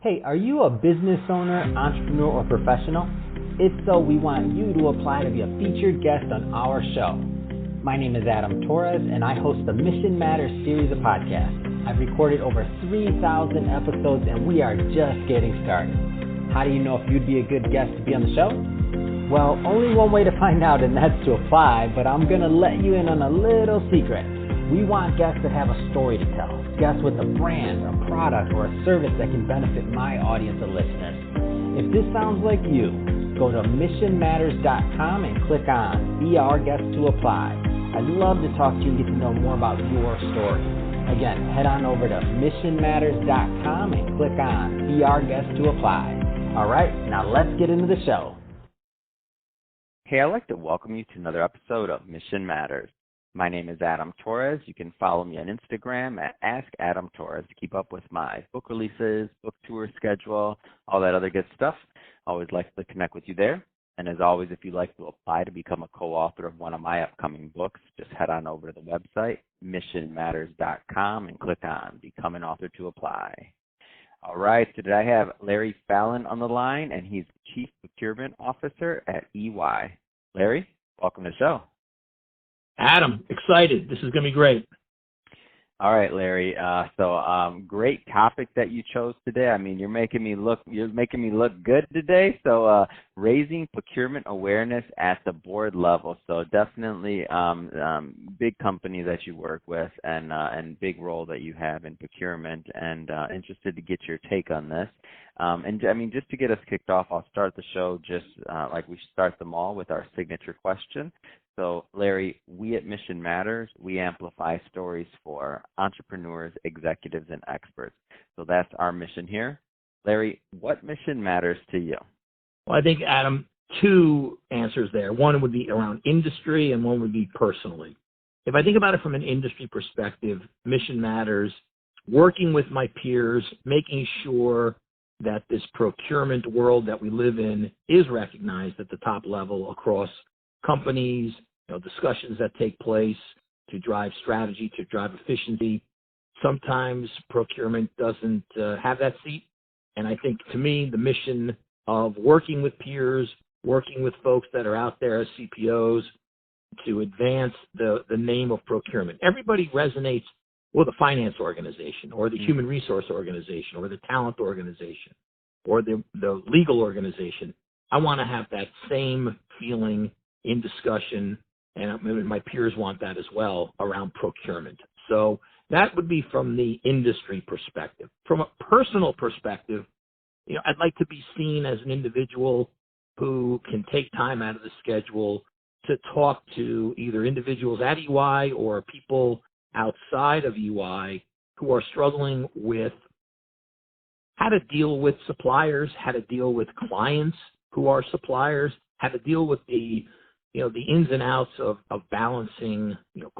Hey, are you a business owner, entrepreneur, or professional? If so, we want you to apply to be a featured guest on our show. My name is Adam Torres, and I host the Mission Matters series of podcasts. I've recorded over 3,000 episodes, and we are just getting started. How do you know if you'd be a good guest to be on the show? Well, only one way to find out, and that's to apply, but I'm going to let you in on a little secret. We want guests that have a story to tell, guests with a brand, a product, or a service that can benefit my audience of listeners. If this sounds like you, go to missionmatters.com and click on Be Our Guest to apply. I'd love to talk to you and get to know more about your story. Again, head on over to missionmatters.com and click on Be Our Guest to apply. All right, now let's get into the show. Hey, I'd like to welcome you to another episode of Mission Matters. My name is Adam Torres. You can follow me on Instagram at AskAdamTorres to keep up with my book releases, book tour schedule, all that other good stuff. Always like to connect with you there. And as always, if you'd like to apply to become a co-author of one of my upcoming books, just head on over to the website, missionmatters.com, and click on Become an Author to apply. All right, so today I have Larry Phelan on the line, and he's Chief Procurement Officer at EY. Larry, welcome to the show. Adam, excited. This is going to be great. All right, Larry. Great topic that you chose today. I mean, you're making me look good today. So, raising procurement awareness at the board level. So, definitely, big company that you work with, and big role that you have in procurement. And interested to get your take on this. Just to get us kicked off, I'll start the show just like we start them all with our signature question. So, Larry, we at Mission Matters, we amplify stories for entrepreneurs, executives, and experts. So that's our mission here. Larry, what mission matters to you? Well, I think, Adam, two answers there. One would be around industry and one would be personally. If I think about it from an industry perspective, mission matters, working with my peers, making sure that this procurement world that we live in is recognized at the top level across companies, discussions that take place to drive strategy, to drive efficiency. Sometimes procurement doesn't have that seat. And I think, to me, the mission of working with peers, working with folks that are out there as CPOs to advance the name of procurement. Everybody resonates with a finance organization or the human resource organization or the talent organization or the legal organization. I want to have that same feeling in discussion, and my peers want that as well around procurement. So that would be from the industry perspective. From a personal perspective, I'd like to be seen as an individual who can take time out of the schedule to talk to either individuals at EY or people outside of EY who are struggling with how to deal with suppliers, how to deal with clients who are suppliers, how to deal with the ins and outs of balancing,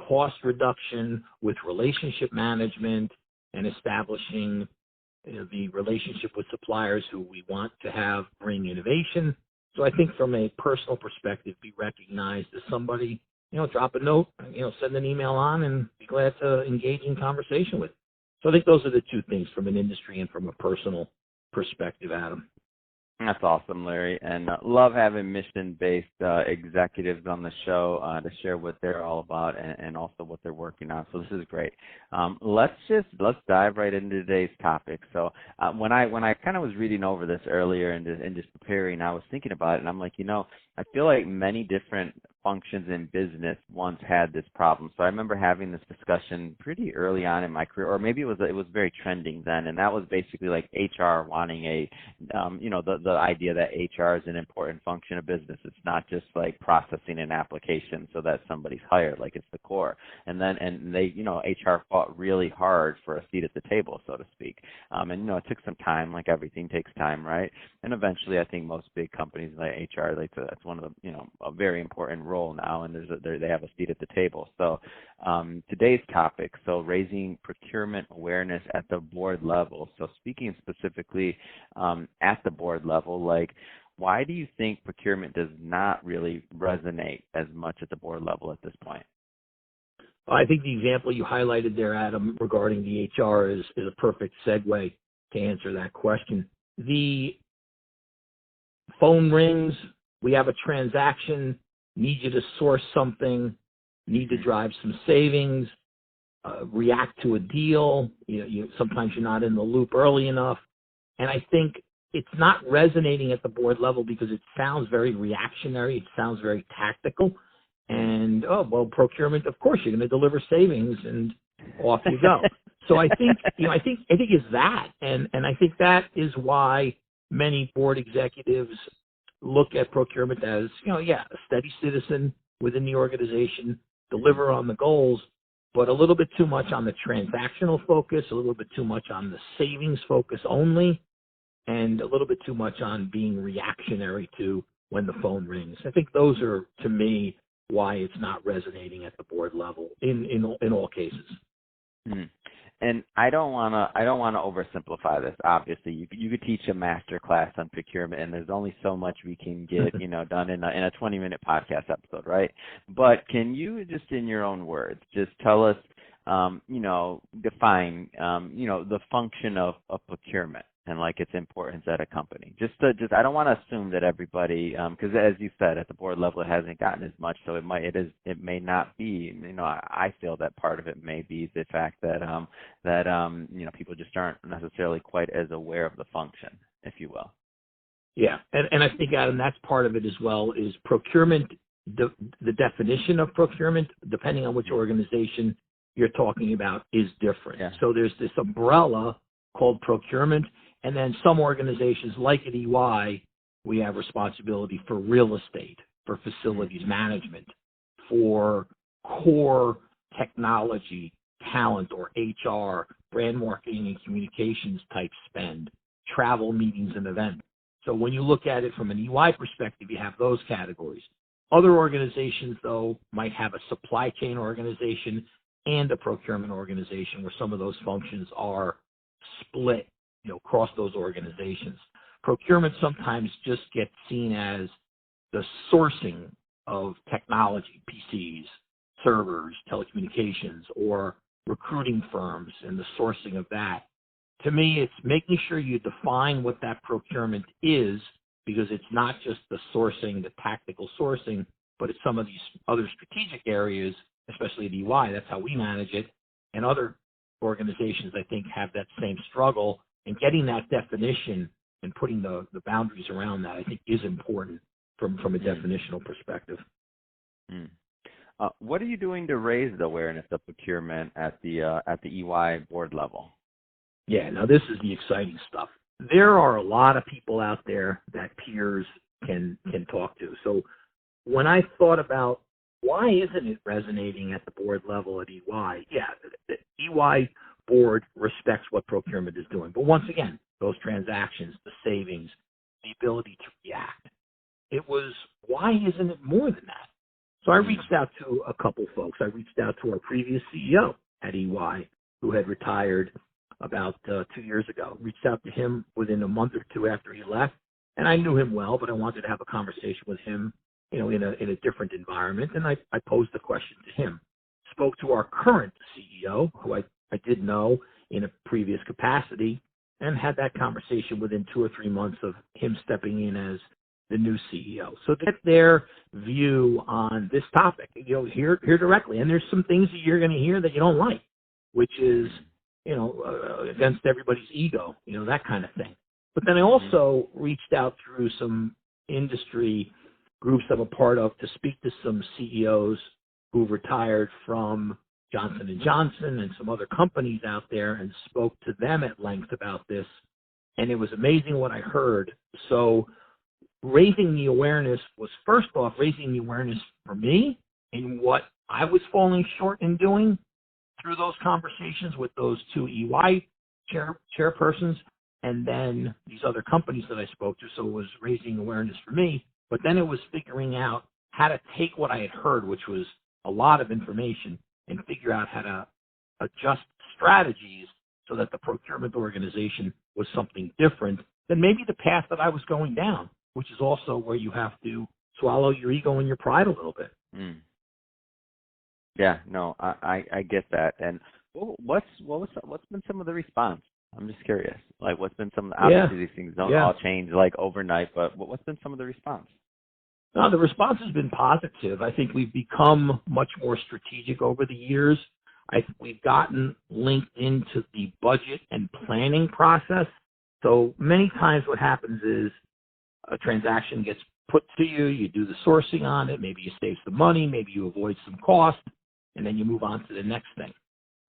cost reduction with relationship management and establishing the relationship with suppliers who we want to have bring innovation. So I think from a personal perspective, be recognized as somebody, drop a note, send an email on and be glad to engage in conversation with. So I think those are the two things from an industry and from a personal perspective, Adam. That's awesome, Larry, and love having mission-based executives on the show to share what they're all about and also what they're working on. So this is great. Let's dive right into today's topic. So when I kind of was reading over this earlier and just preparing, I was thinking about it, and I'm like, I feel like many different functions in business once had this problem. So I remember having this discussion pretty early on in my career, or maybe it was very trending then, and that was basically like HR wanting the idea that HR is an important function of business. It's not just like processing an application so that somebody's hired, like it's the core. And they HR fought really hard for a seat at the table, so to speak. It took some time, like everything takes time, right? And eventually, I think most big companies like HR, that's one of the a very important role now, and they have a seat at the table. So today's topic, so raising procurement awareness at the board level. So speaking specifically at the board level, why do you think procurement does not really resonate as much at the board level at this point? I think the example you highlighted there, Adam, regarding the HR is a perfect segue. to answer that question. The phone rings, we have a transaction, need you to source something, need to drive some savings, react to a deal. Sometimes you're not in the loop early enough. And I think it's not resonating at the board level because it sounds very reactionary. It sounds very tactical. And, procurement, of course, you're going to deliver savings and off you go. So I think it's that. And I think that is why many board executives look at procurement as, a steady citizen within the organization, deliver on the goals, but a little bit too much on the transactional focus, a little bit too much on the savings focus only, and a little bit too much on being reactionary to when the phone rings. I think those are, to me, why it's not resonating at the board level in all cases. Mm. And I don't want to oversimplify this. Obviously, you could teach a master class on procurement, and there's only so much we can get done in a 20-minute podcast episode, right? But can you just, in your own words, just tell us, define, the function of procurement and like its importance at a company? I don't want to assume that everybody, because as you said, at the board level, it hasn't gotten as much, so it may not be. I feel that part of it may be the fact that people just aren't necessarily quite as aware of the function, if you will. Yeah, and I think, Adam, that's part of it as well. Is procurement, the definition of procurement, depending on which organization you're talking about, is different. Yeah. So there's this umbrella called procurement. And then some organizations, like at EY, we have responsibility for real estate, for facilities management, for core technology, talent or HR, brand marketing and communications type spend, travel, meetings, and events. So when you look at it from an EY perspective, you have those categories. Other organizations, though, might have a supply chain organization and a procurement organization where some of those functions are split across those organizations. Procurement sometimes just gets seen as the sourcing of technology, PCs, servers, telecommunications, or recruiting firms and the sourcing of that. To me, it's making sure you define what that procurement is, because it's not just the sourcing, the tactical sourcing, but it's some of these other strategic areas, especially at EY. That's how we manage it. And other organizations, I think, have that same struggle. And getting that definition and putting the boundaries around that, I think, is important from a definitional perspective. Mm. What are you doing to raise the awareness of procurement at the EY board level? Yeah, now this is the exciting stuff. There are a lot of people out there that peers can talk to. So when I thought about why isn't it resonating at the board level at EY, the EY board respects what procurement is doing. But once again, those transactions, the savings, the ability to react, it was, why isn't it more than that? So I reached out to a couple folks. I reached out to our previous CEO at EY, who had retired about 2 years ago. Reached out to him within a month or two after he left, and I knew him well, but I wanted to have a conversation with him, in a different environment, and I posed the question to him. Spoke to our current CEO, who I did know in a previous capacity, and had that conversation within 2 or 3 months of him stepping in as the new CEO. So to get their view on this topic, hear directly. And there's some things that you're going to hear that you don't like, which is, against everybody's ego, that kind of thing. But then I also reached out through some industry groups I'm a part of to speak to some CEOs who retired from Johnson & Johnson and some other companies out there, and spoke to them at length about this. And it was amazing what I heard. So raising the awareness was, first off, raising the awareness for me in what I was falling short in doing through those conversations with those two EY chairpersons, and then these other companies that I spoke to. So it was raising awareness for me, but then it was figuring out how to take what I had heard, which was a lot of information, and figure out how to adjust strategies so that the procurement organization was something different than maybe the path that I was going down, which is also where you have to swallow your ego and your pride a little bit. Mm. Yeah, no, I get that. And what's been some of the response I'm just curious. Like, what's been some? Obviously, these things don't all change like overnight, but what's been some of the response? No, the response has been positive. I think we've become much more strategic over the years. I think we've gotten linked into the budget and planning process. So many times what happens is a transaction gets put to you, you do the sourcing on it, maybe you save some money, maybe you avoid some cost, and then you move on to the next thing.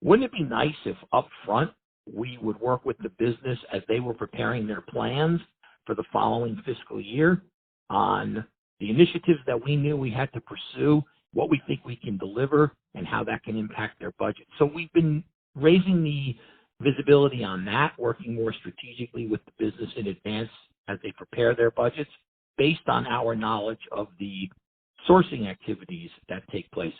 Wouldn't it be nice if up front we would work with the business as they were preparing their plans for the following fiscal year on the initiatives that we knew we had to pursue, what we think we can deliver, and how that can impact their budget. So we've been raising the visibility on that, working more strategically with the business in advance as they prepare their budgets based on our knowledge of the sourcing activities that take place.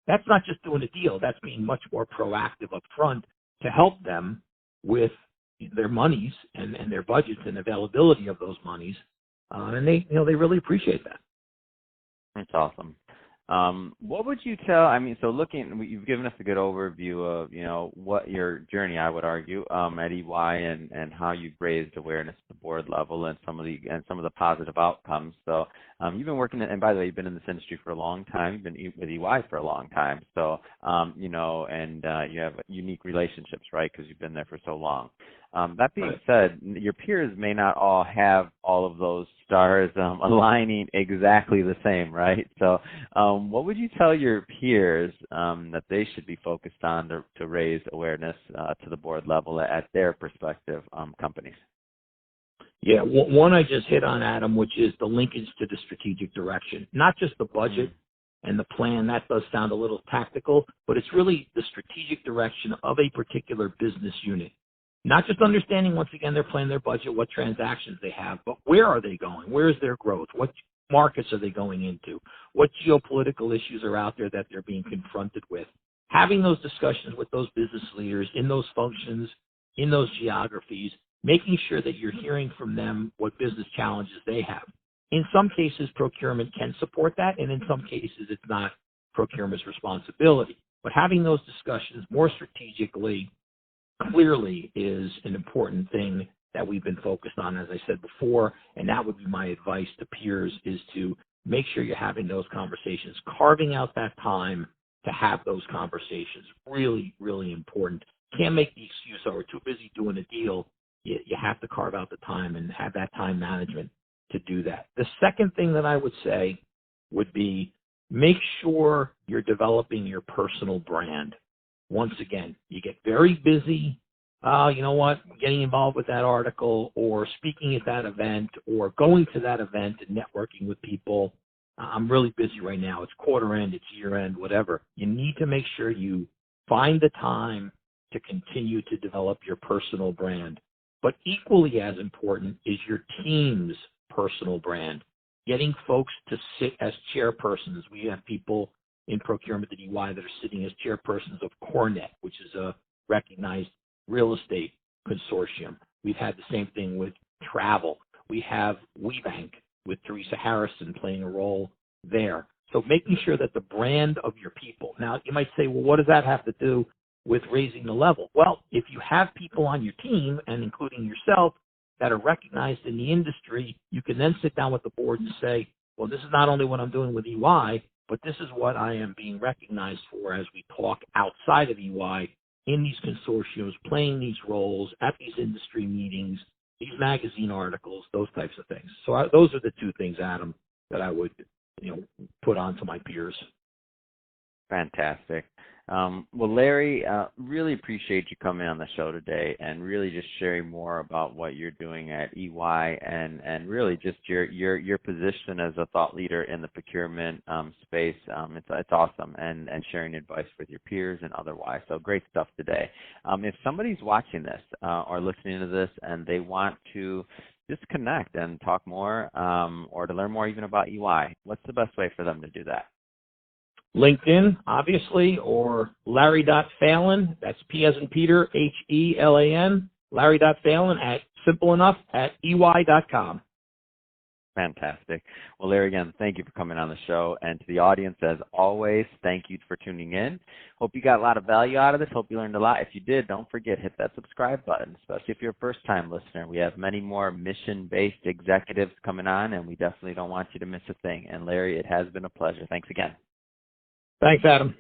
That's not just doing a deal. That's being much more proactive up front to help them with their monies and their budgets and availability of those monies. And they really appreciate that. That's awesome. What would you tell, you've given us a good overview of, what your journey, I would argue, at EY and how you've raised awareness at the board level and some of the positive outcomes. So, you've been working, and by the way, you've been in this industry for a long time. You've been with EY for a long time. So, you have unique relationships, right? Because you've been there for so long. That being said, your peers may not all have all of those stars aligning exactly the same, right? So what would you tell your peers that they should be focused on to raise awareness to the board level at their prospective companies? Yeah, one I just hit on, Adam, which is the linkage to the strategic direction, not just the budget and the plan. That does sound a little tactical, but it's really the strategic direction of a particular business unit. Not just understanding, once again, they're planning their budget, what transactions they have, but where are they going? Where is their growth? What markets are they going into? What geopolitical issues are out there that they're being confronted with? Having those discussions with those business leaders in those functions, in those geographies, making sure that you're hearing from them what business challenges they have. In some cases, procurement can support that, and in some cases, it's not procurement's responsibility. But having those discussions more strategically, clearly, is an important thing that we've been focused on, as I said before, and that would be my advice to peers, is to make sure you're having those conversations, carving out that time to have those conversations. Really, really important. Can't make the excuse, we're too busy doing a deal. You have to carve out the time and have that time management to do that. The second thing that I would say would be make sure you're developing your personal brand. Once again, you get very busy, getting involved with that article or speaking at that event or going to that event and networking with people. I'm really busy right now. It's quarter end, it's year end, whatever. You need to make sure you find the time to continue to develop your personal brand. But equally as important is your team's personal brand. Getting folks to sit as chairpersons. We have people in procurement at EY that are sitting as chairpersons of CoreNet, which is a recognized real estate consortium. We've had the same thing with travel. We have WeBank with Teresa Harrison playing a role there. So making sure that the brand of your people. Now, you might say, well, what does that have to do with raising the level? Well, if you have people on your team, and including yourself, that are recognized in the industry, you can then sit down with the board and say, well, this is not only what I'm doing with EY, but this is what I am being recognized for as we talk outside of EY in these consortiums, playing these roles at these industry meetings, these magazine articles, those types of things. So those are the two things, Adam, that I would put on to my peers. Fantastic. Well, Larry, really appreciate you coming on the show today and really just sharing more about what you're doing at EY and really just your position as a thought leader in the procurement space. It's awesome, and sharing advice with your peers and otherwise. So great stuff today. If somebody's watching this or listening to this and they want to just connect and talk more or to learn more even about EY, what's the best way for them to do that? LinkedIn, obviously, or Larry.Phelan, that's P as in Peter, Helan, Larry.Phelan simple enough, at EY.com. Fantastic. Well, Larry, again, thank you for coming on the show. And to the audience, as always, thank you for tuning in. Hope you got a lot of value out of this. Hope you learned a lot. If you did, don't forget, hit that subscribe button, especially if you're a first-time listener. We have many more mission-based executives coming on, and we definitely don't want you to miss a thing. And Larry, it has been a pleasure. Thanks again. Thanks, Adam.